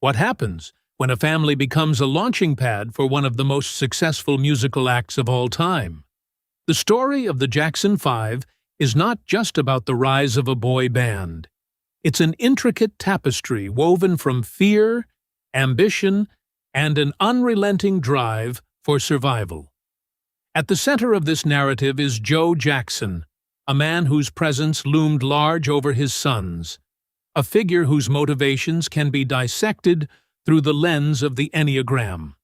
What happens when a family becomes a launching pad for one of the most successful musical acts of all time? The story of the Jackson 5 is not just about the rise of a boy band. It's an intricate tapestry woven from fear, ambition, and an unrelenting drive for survival. At the center of this narrative is Joe Jackson, a man whose presence loomed large over his sons, a figure whose motivations can be dissected through the lens of the Enneagram.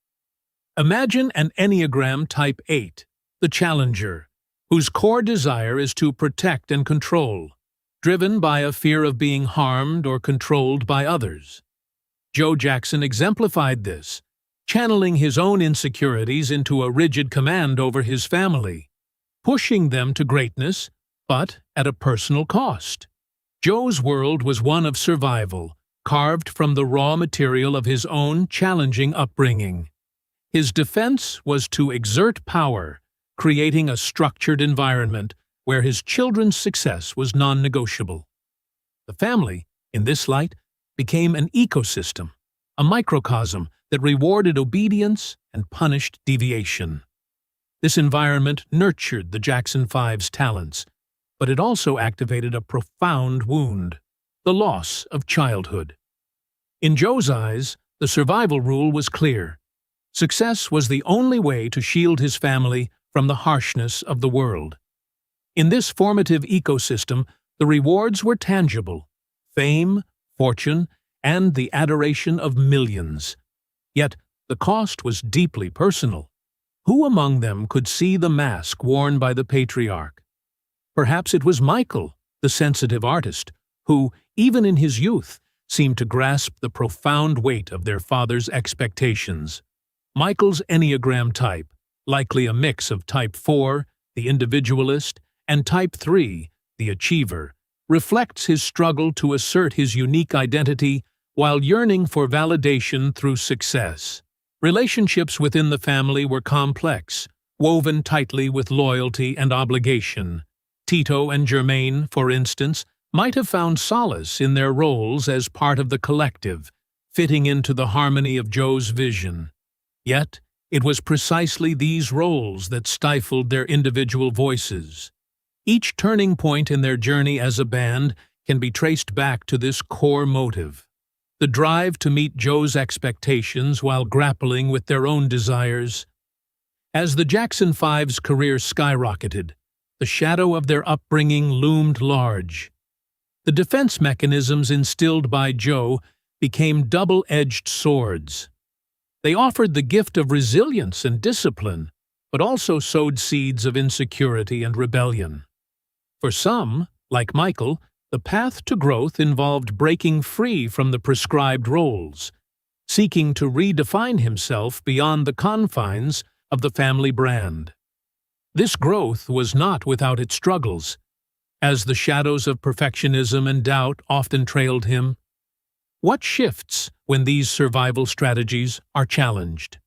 Imagine an Enneagram Type 8, the challenger, whose core desire is to protect and control, driven by a fear of being harmed or controlled by others. Joe Jackson exemplified this, channeling his own insecurities into a rigid command over his family, pushing them to greatness, but at a personal cost. Joe's world was one of survival, carved from the raw material of his own challenging upbringing. His defense was to exert power, creating a structured environment where his children's success was non-negotiable. The family, in this light, became an ecosystem, a microcosm that rewarded obedience and punished deviation. This environment nurtured the Jackson 5's talents, but it also activated a profound wound, the loss of childhood. In Joe's eyes, the survival rule was clear. Success was the only way to shield his family from the harshness of the world. In this formative ecosystem, the rewards were tangible: fame, fortune, and the adoration of millions. Yet, the cost was deeply personal. Who among them could see the mask worn by the patriarch? Perhaps it was Michael, the sensitive artist, who, even in his youth, seemed to grasp the profound weight of their father's expectations. Michael's Enneagram type, likely a mix of Type 4, the individualist, and Type 3, the achiever, reflects his struggle to assert his unique identity while yearning for validation through success. Relationships within the family were complex, woven tightly with loyalty and obligation. Tito and Germaine, for instance, might have found solace in their roles as part of the collective, fitting into the harmony of Joe's vision. Yet, it was precisely these roles that stifled their individual voices. Each turning point in their journey as a band can be traced back to this core motive: the drive to meet Joe's expectations while grappling with their own desires. As the Jackson 5's career skyrocketed, the shadow of their upbringing loomed large. The defense mechanisms instilled by Joe became double-edged swords. They offered the gift of resilience and discipline, but also sowed seeds of insecurity and rebellion. For some, like Michael, the path to growth involved breaking free from the prescribed roles, seeking to redefine himself beyond the confines of the family brand. This growth was not without its struggles, as the shadows of perfectionism and doubt often trailed him. What shifts when these survival strategies are challenged?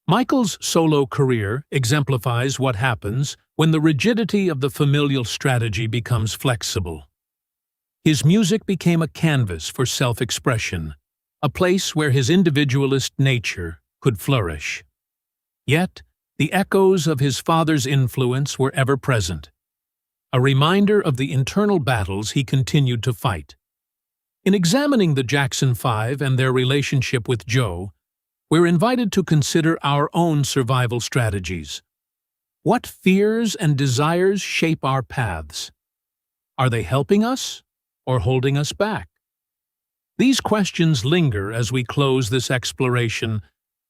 Michael's solo career exemplifies what happens when the rigidity of the familial strategy becomes flexible. His music became a canvas for self-expression, a place where his individualist nature could flourish. Yet, the echoes of his father's influence were ever present, a reminder of the internal battles he continued to fight. In examining the Jackson 5 and their relationship with Joe, we're invited to consider our own survival strategies. What fears and desires shape our paths? Are they helping us or holding us back? These questions linger as we close this exploration,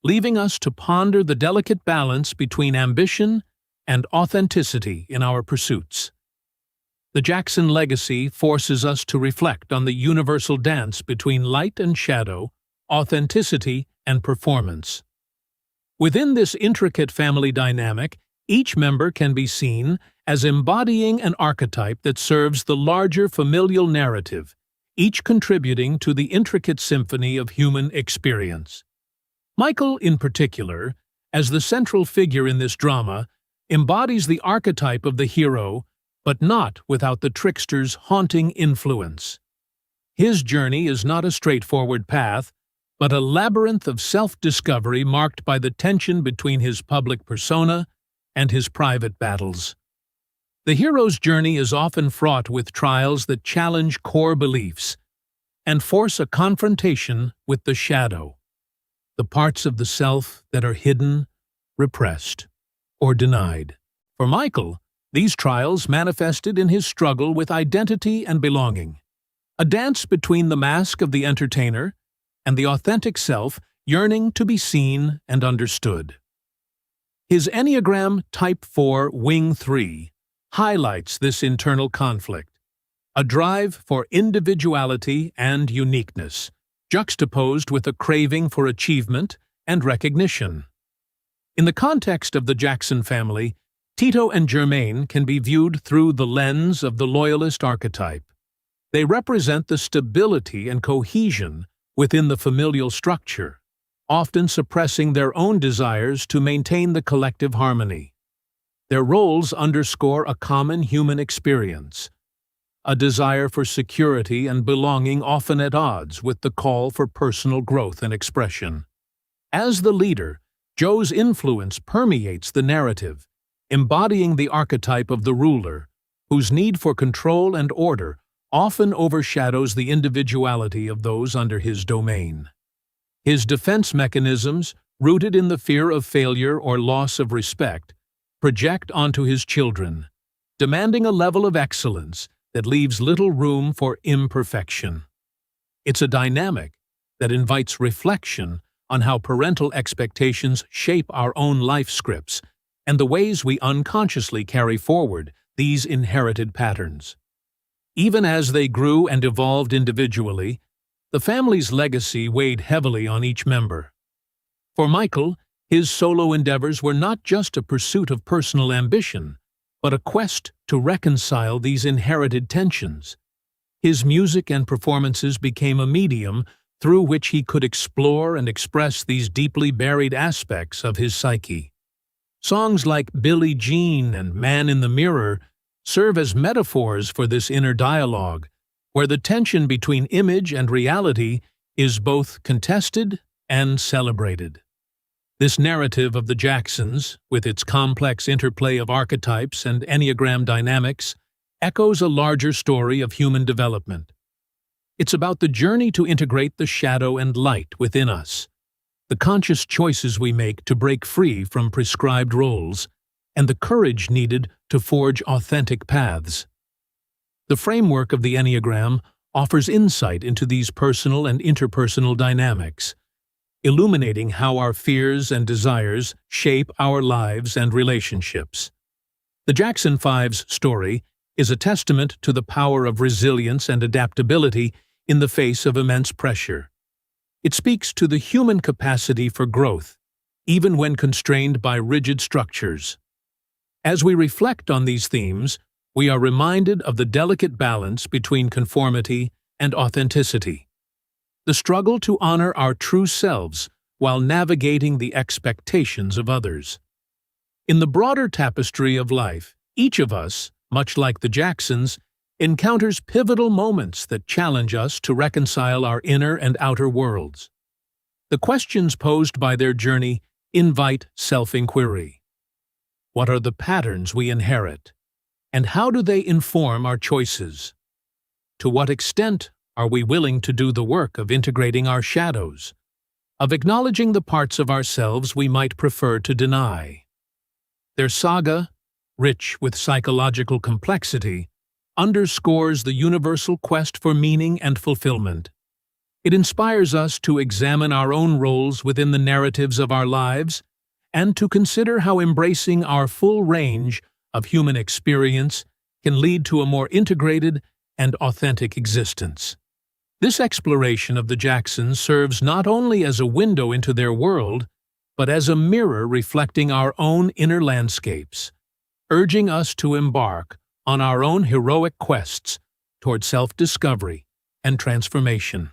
leaving us to ponder the delicate balance between ambition and authenticity in our pursuits. The Jackson legacy forces us to reflect on the universal dance between light and shadow, authenticity and performance. Within this intricate family dynamic, each member can be seen as embodying an archetype that serves the larger familial narrative, each contributing to the intricate symphony of human experience. Michael, in particular, as the central figure in this drama, embodies the archetype of the hero, but not without the trickster's haunting influence. His journey is not a straightforward path, but a labyrinth of self-discovery marked by the tension between his public persona and his private battles. The hero's journey is often fraught with trials that challenge core beliefs and force a confrontation with the shadow, the parts of the self that are hidden, repressed, or denied. For Michael, these trials manifested in his struggle with identity and belonging, a dance between the mask of the entertainer and the authentic self yearning to be seen and understood. His Enneagram Type 4 Wing 3 highlights this internal conflict, a drive for individuality and uniqueness, juxtaposed with a craving for achievement and recognition. In the context of the Jackson family, Tito and Germaine can be viewed through the lens of the loyalist archetype. They represent the stability and cohesion within the familial structure, often suppressing their own desires to maintain the collective harmony. Their roles underscore a common human experience, a desire for security and belonging often at odds with the call for personal growth and expression. As the leader, Joe's influence permeates the narrative, embodying the archetype of the ruler, whose need for control and order often overshadows the individuality of those under his domain. His defense mechanisms, rooted in the fear of failure or loss of respect, project onto his children, demanding a level of excellence that leaves little room for imperfection. It's a dynamic that invites reflection on how parental expectations shape our own life scripts and the ways we unconsciously carry forward these inherited patterns. Even as they grew and evolved individually, the family's legacy weighed heavily on each member. For Michael, his solo endeavors were not just a pursuit of personal ambition, but a quest to reconcile these inherited tensions. His music and performances became a medium through which he could explore and express these deeply buried aspects of his psyche. Songs like Billie Jean and Man in the Mirror serve as metaphors for this inner dialogue, where the tension between image and reality is both contested and celebrated. This narrative of the Jacksons, with its complex interplay of archetypes and Enneagram dynamics, echoes a larger story of human development. It's about the journey to integrate the shadow and light within us, the conscious choices we make to break free from prescribed roles, and the courage needed to forge authentic paths. The framework of the Enneagram offers insight into these personal and interpersonal dynamics, illuminating how our fears and desires shape our lives and relationships. The Jackson 5's story is a testament to the power of resilience and adaptability in the face of immense pressure. It speaks to the human capacity for growth, even when constrained by rigid structures. As we reflect on these themes, we are reminded of the delicate balance between conformity and authenticity, the struggle to honor our true selves while navigating the expectations of others. In the broader tapestry of life, each of us, much like the Jacksons, encounters pivotal moments that challenge us to reconcile our inner and outer worlds. The questions posed by their journey invite self-inquiry. What are the patterns we inherit? And how do they inform our choices? To what extent are we willing to do the work of integrating our shadows, of acknowledging the parts of ourselves we might prefer to deny? Their saga, rich with psychological complexity, underscores the universal quest for meaning and fulfillment. It inspires us to examine our own roles within the narratives of our lives and to consider how embracing our full range of human experience can lead to a more integrated and authentic existence. This exploration of the Jacksons serves not only as a window into their world, but as a mirror reflecting our own inner landscapes, urging us to embark on our own heroic quests toward self-discovery and transformation.